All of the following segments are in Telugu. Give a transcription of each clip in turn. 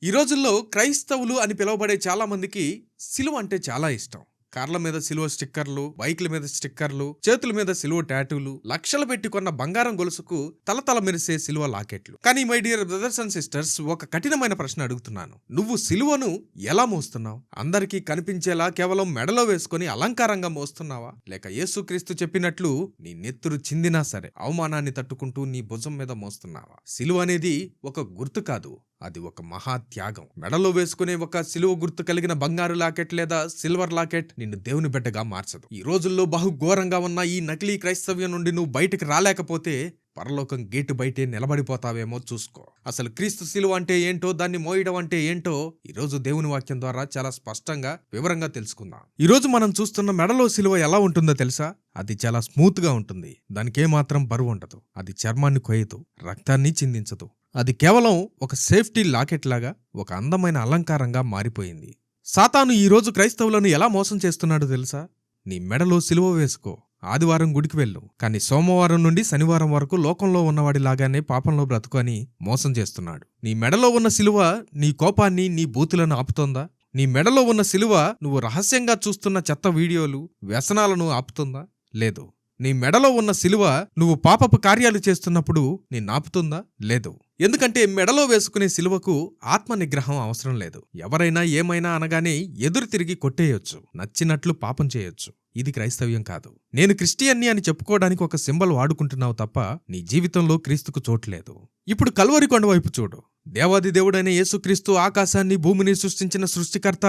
ఈ రోజుల్లో క్రైస్తవులు అని పిలువబడే చాలా మందికి సిలువ అంటే చాలా ఇష్టం. కార్ల మీద సిలువ స్టిక్కర్లు, బైక్ల మీద స్టిక్కర్లు, చేతుల మీద సిలువ టాటూలు, లక్షలు పెట్టి కొన్న బంగారం గొలుసుకు తలతల మెరిసే సిలువ లాకెట్లు. కానీ my dear brothers and sisters, ఒక కఠినమైన ప్రశ్న అడుగుతున్నాను. నువ్వు సిలువను ఎలా మోస్తున్నావు? అందరికీ కనిపించేలా కేవలం మెడలో వేసుకొని అలంకారంగా మోస్తున్నావా? లేక యేసుక్రీస్తు చెప్పినట్లు నీ నెత్తురు చిందినా సరే అవమానాన్ని తట్టుకుంటూ నీ భుజం మీద మోస్తున్నావా? సిలువ అనేది ఒక గుర్తు కాదు, అది ఒక మహా త్యాగం. మెడలో వేసుకునే ఒక సిలువ గుర్తు కలిగిన బంగారు లాకెట్ లేదా సిల్వర్ లాకెట్ నిన్ను దేవుని బిడ్డగా మార్చదు. ఈ రోజుల్లో బహుఘోరంగా ఉన్న ఈ నకిలీ క్రైస్తవ్యం నుండి నువ్వు బయటకు రాలేకపోతే పరలోకం గేటు బయటే నిలబడిపోతావేమో చూసుకో. అసలు క్రీస్తు సిలువ అంటే ఏంటో, దాన్ని మోయడం అంటే ఏంటో ఈ రోజు దేవుని వాక్యం ద్వారా చాలా స్పష్టంగా వివరంగా తెలుసుకుందాం. ఈ రోజు మనం చూస్తున్న మెడలో సిలువ ఎలా ఉంటుందో తెలుసా? అది చాలా స్మూత్ గా ఉంటుంది. దానికి ఏమాత్రం బరువు ఉండదు. అది చర్మాన్ని కొయ్యదు, రక్తాన్ని చిందించదు. అది కేవలం ఒక సేఫ్టీ లాకెట్ లాగా, ఒక అందమైన అలంకారంగా మారిపోయింది. సాతాను ఈ రోజు క్రైస్తవులను ఎలా మోసం చేస్తున్నాడో తెలుసా? నీ మెడలో సిలువ వేసుకో, ఆదివారం గుడికి వెళ్ళు, కానీ సోమవారం నుండి శనివారం వరకు లోకంలో ఉన్నవాడిలాగానే పాపంలో బ్రతుకు అని మోసం చేస్తున్నాడు. నీ మెడలో ఉన్న సిలువ నీ కోపాన్ని, నీ బూతులను ఆపుతోందా? నీ మెడలో ఉన్న సిలువ నువ్వు రహస్యంగా చూస్తున్న చెత్త వీడియోలు, వ్యసనాలను ఆపుతుందా? లేదు. నీ మెడలో ఉన్న సిలువ నువ్వు పాపపు కార్యాలు చేస్తున్నప్పుడు నిన్నాపుతుందా? లేదు. ఎందుకంటే మెడలో వేసుకునే సిలువకు ఆత్మ నిగ్రహం అవసరం లేదు. ఎవరైనా ఏమైనా అనగానే ఎదురు తిరిగి కొట్టేయొచ్చు, నచ్చినట్లు పాపం చేయొచ్చు. ఇది క్రైస్తవ్యం కాదు. నేను క్రిస్టియన్ని అని చెప్పుకోవడానికి ఒక సింబల్ వాడుకుంటున్నావు తప్ప నీ జీవితంలో క్రీస్తుకు చోట్లేదు. ఇప్పుడు కల్వరి కొండ వైపు చూడు. దేవాది దేవుడైన యేసుక్రీస్తు ఆకాశాన్ని, భూమిని సృష్టించిన సృష్టికర్త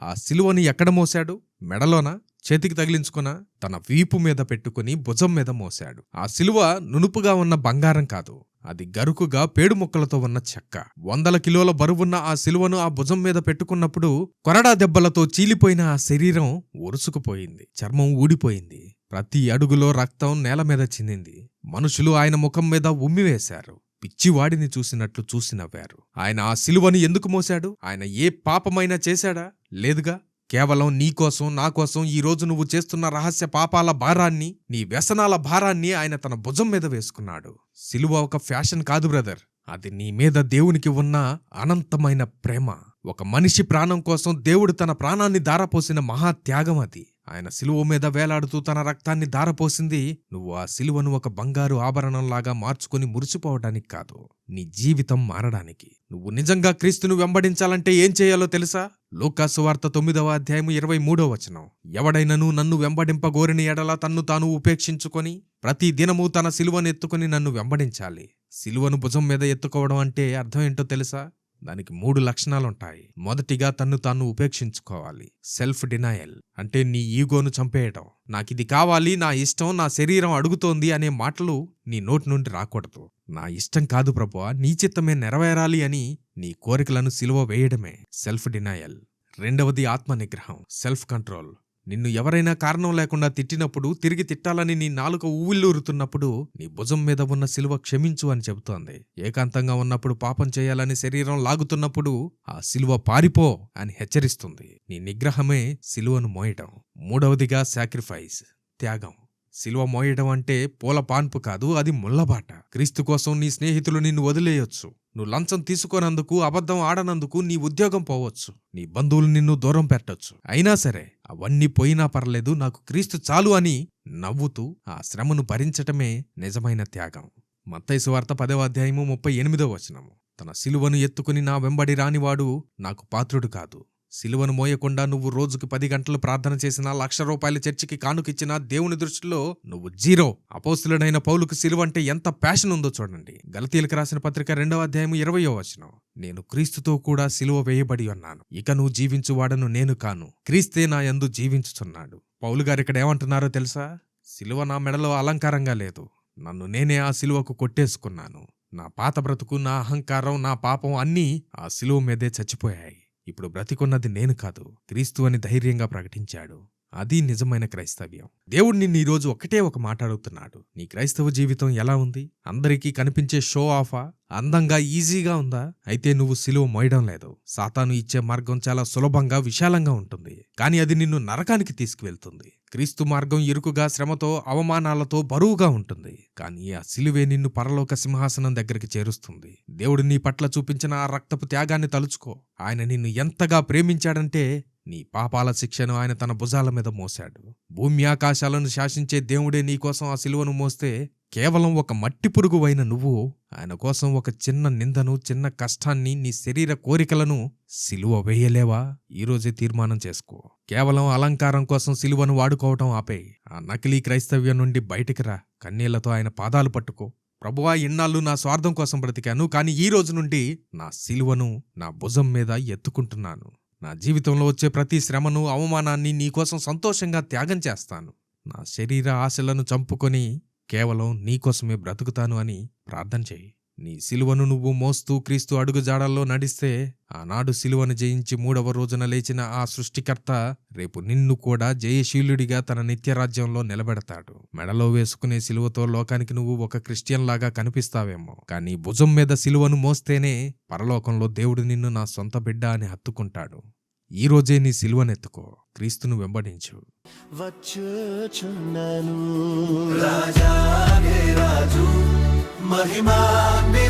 ఆ సిలువని ఎక్కడ మోశాడు? మెడలోనా? చేతికి తగిలించుకున్నా? తన వీపు మీద పెట్టుకుని భుజం మీద మోశాడు. ఆ సిలువ నునుపుగా ఉన్న బంగారం కాదు, అది గరుకుగా పేడు ముక్కలతో ఉన్న చెక్క. 100 కిలోల బరువున్న ఆ సిలువను ఆ భుజం మీద పెట్టుకున్నప్పుడు కొరడా దెబ్బలతో చీలిపోయిన ఆ శరీరం ఒరుసుకుపోయింది, చర్మం ఊడిపోయింది. ప్రతి అడుగులో రక్తం నేల మీద చిందింది. మనుషులు ఆయన ముఖం మీద ఉమ్మివేశారు. పిచ్చివాడిని చూసినట్లు చూసి నవ్వారు. ఆయన ఆ సిలువని ఎందుకు మోశాడు? ఆయన ఏ పాపమైనా చేశాడా? లేదుగా. కేవలం నీకోసం, నాకోసం ఈ రోజు నువ్వు చేస్తున్న రహస్య పాపాల భారాన్ని, నీ వ్యసనాల భారాన్ని ఆయన తన భుజం మీద వేసుకున్నాడు. సిలువ ఒక ఫ్యాషన్ కాదు బ్రదర్, అది నీ మీద దేవునికి ఉన్న అనంతమైన ప్రేమ. ఒక మనిషి ప్రాణం కోసం దేవుడు తన ప్రాణాన్ని ధారపోసిన మహాత్యాగం అది. ఆయన సిలువ మీద వేలాడుతూ తన రక్తాన్ని ధారపోసింది నువ్వు ఆ సిలువను ఒక బంగారు ఆభరణంలాగా మార్చుకుని మురిసిపోవడానికి కాదు, నీ జీవితం మారడానికి. నువ్వు నిజంగా క్రీస్తును వెంబడించాలంటే ఏం చేయాలో తెలుసా? లూకా సువార్త 9వ అధ్యాయం 23వ వచనం. ఎవడైనను నన్ను వెంబడింపగోరిన ఎడల తన్ను తాను ఉపేక్షించుకొని ప్రతి దినము తన సిలువను ఎత్తుకుని నన్ను వెంబడించాలి. సిలువను భుజం మీద ఎత్తుకోవడం అంటే అర్థం ఏంటో తెలుసా? దానికి 3 లక్షణాలుంటాయి. మొదటిగా తన్ను తాను ఉపేక్షించుకోవాలి. సెల్ఫ్ డినయల్ అంటే నీ ఈగోను చంపేయటం. నాకిది కావాలి, నా ఇష్టం, నా శరీరం అడుగుతోంది అనే మాటలు నీ నోటి నుండి రాకూడదు. నా ఇష్టం కాదు ప్రభువా, నీ చిత్తమే నెరవేరాలి అని నీ కోరికలను సిలువ వేయడమే సెల్ఫ్ డినయల్. రెండవది ఆత్మ నిగ్రహం, సెల్ఫ్ కంట్రోల్. నిన్ను ఎవరైనా కారణం లేకుండా తిట్టినప్పుడు, తిరిగి తిట్టాలని నీ నాలుక ఊవిల్లూరుతున్నప్పుడు నీ భుజం మీద ఉన్న సిలువ క్షమించు అని చెబుతోంది. ఏకాంతంగా ఉన్నప్పుడు పాపం చేయాలని శరీరం లాగుతున్నప్పుడు ఆ సిలువ పారిపో అని హెచ్చరిస్తుంది. నీ నిగ్రహమే సిలువను మోయటం. మూడవదిగా సాక్రిఫైస్, త్యాగం. సిలువ మోయడం అంటే పూల పాన్పు కాదు, అది ముళ్ళబాట. క్రీస్తు కోసం నీ స్నేహితులు నిన్ను వదిలేయొచ్చు, నువ్వు లంచం తీసుకోనందుకు, అబద్ధం ఆడనందుకు నీ ఉద్యోగం పోవచ్చు, నీ బంధువులు నిన్ను దూరం పెట్టొచ్చు. అయినా సరే అవన్నీ పోయినా పర్లేదు, నాకు క్రీస్తు చాలు అని నవ్వుతూ ఆ శ్రమను భరించటమే నిజమైన త్యాగం. మత్తయి సువార్త 10వ అధ్యాయము 38వ వచనం. తన సిలువను ఎత్తుకుని నా వెంబడి రానివాడు నాకు పాత్రుడు కాదు. సిలువను మోయకుండా నువ్వు రోజుకి 10 గంటలు ప్రార్థన చేసినా, ₹1,00,000 చర్చికి కానుకిచ్చినా దేవుని దృష్టిలో నువ్వు జీరో. అపోస్తలుడైన పౌలుకు సిలువ అంటే ఎంత ప్యాషన్ ఉందో చూడండి. గలతీయులకు రాసిన పత్రిక 2వ అధ్యాయం 20వ వచనం. నేను క్రీస్తుతో కూడా సిలువ వేయబడి ఉన్నాను, ఇక నువ్వు జీవించువాడను నేను కాను, క్రీస్తే నా యందు జీవించుచున్నాడు. పౌలు గారు ఇక్కడ ఏమంటున్నారో తెలుసా? సిలువ నా మెడలో అలంకారంగా లేదు, నన్ను నేనే ఆ సిలువకు కొట్టేసుకున్నాను. నా పాత బ్రతుకు, నా అహంకారం, నా పాపం అన్నీ ఆ సిలువ మీదే చచ్చిపోయాయి. ఇప్పుడు బ్రతికున్నది నేను కాదు, క్రీస్తు అని ధైర్యంగా ప్రకటించాడు. అది నిజమైన క్రైస్తవ్యం. దేవుడు నిన్ను ఈరోజు ఒకటే ఒక మాట అడుగుతున్నాడు. నీ క్రైస్తవ జీవితం ఎలా ఉంది? అందరికీ కనిపించే షో ఆఫా? అందంగా ఈజీగా ఉందా? అయితే నువ్వు సిలువ మోయడం లేదు. సాతాను ఇచ్చే మార్గం చాలా సులభంగా విశాలంగా ఉంటుంది, కానీ అది నిన్ను నరకానికి తీసుకువెళ్తుంది. క్రీస్తు మార్గం ఇరుకుగా, శ్రమతో, అవమానాలతో బరువుగా ఉంటుంది, కానీ ఆ సిలువే నిన్ను పరలోక సింహాసనం దగ్గరికి చేరుస్తుంది. దేవుడు నీ పట్ల చూపించిన ఆ రక్తపు త్యాగాన్ని తలుచుకో. ఆయన నిన్ను ఎంతగా ప్రేమించాడంటే నీ పాపాల శిక్షను ఆయన తన భుజాల మీద మోశాడు. భూమి ఆకాశాలను శాసించే దేవుడే నీకోసం ఆ సిలువను మోస్తే కేవలం ఒక మట్టి పురుగువైన నువ్వు ఆయన కోసం ఒక చిన్న నిందను, చిన్న కష్టాన్ని, నీ శరీర కోరికలను సిలువ వేయలేవా? ఈరోజే తీర్మానం చేసుకో. కేవలం అలంకారం కోసం సిలువను వాడుకోవటం ఆపేయ్. ఆ నకిలీ క్రైస్తవ్యం నుండి బయటికి రా. కన్నీళ్లతో ఆయన పాదాలు పట్టుకో. ప్రభువా, ఇన్నాళ్ళు నా స్వార్థం కోసం బ్రతికాను, కానీ ఈ రోజు నుండి నా సిలువను నా భుజం మీద ఎత్తుకుంటున్నాను. నా జీవితంలో వచ్చే ప్రతి శ్రమను, అవమానాన్ని నీకోసం సంతోషంగా త్యాగం చేస్తాను. నా శరీర ఆశలను చంపుకొని కేవలం నీకోసమే బ్రతుకుతాను అని ప్రార్థన చేయి. నీ సిలువను నువ్వు మోస్తూ క్రీస్తు అడుగుజాడల్లో నడిస్తే, ఆనాడు సిలువను జయించి 3వ రోజున లేచిన ఆ సృష్టికర్త రేపు నిన్ను కూడా జయశీలుడిగా తన నిత్యరాజ్యంలో నిలబెడతాడు. మెడలో వేసుకునే సిలువతో లోకానికి నువ్వు ఒక క్రిస్టియన్ లాగా కనిపిస్తావేమో, కానీ భుజం మీద సిలువను మోస్తేనే పరలోకంలో దేవుడు నిన్ను నా సొంత బిడ్డ అని హత్తుకుంటాడు. ఈ రోజే నీ సిలువనెత్తుకో, క్రీస్తును వెంబడించు. వచ్చుచున్నాను రాజాగే రాజు మహిమాన్వితుడా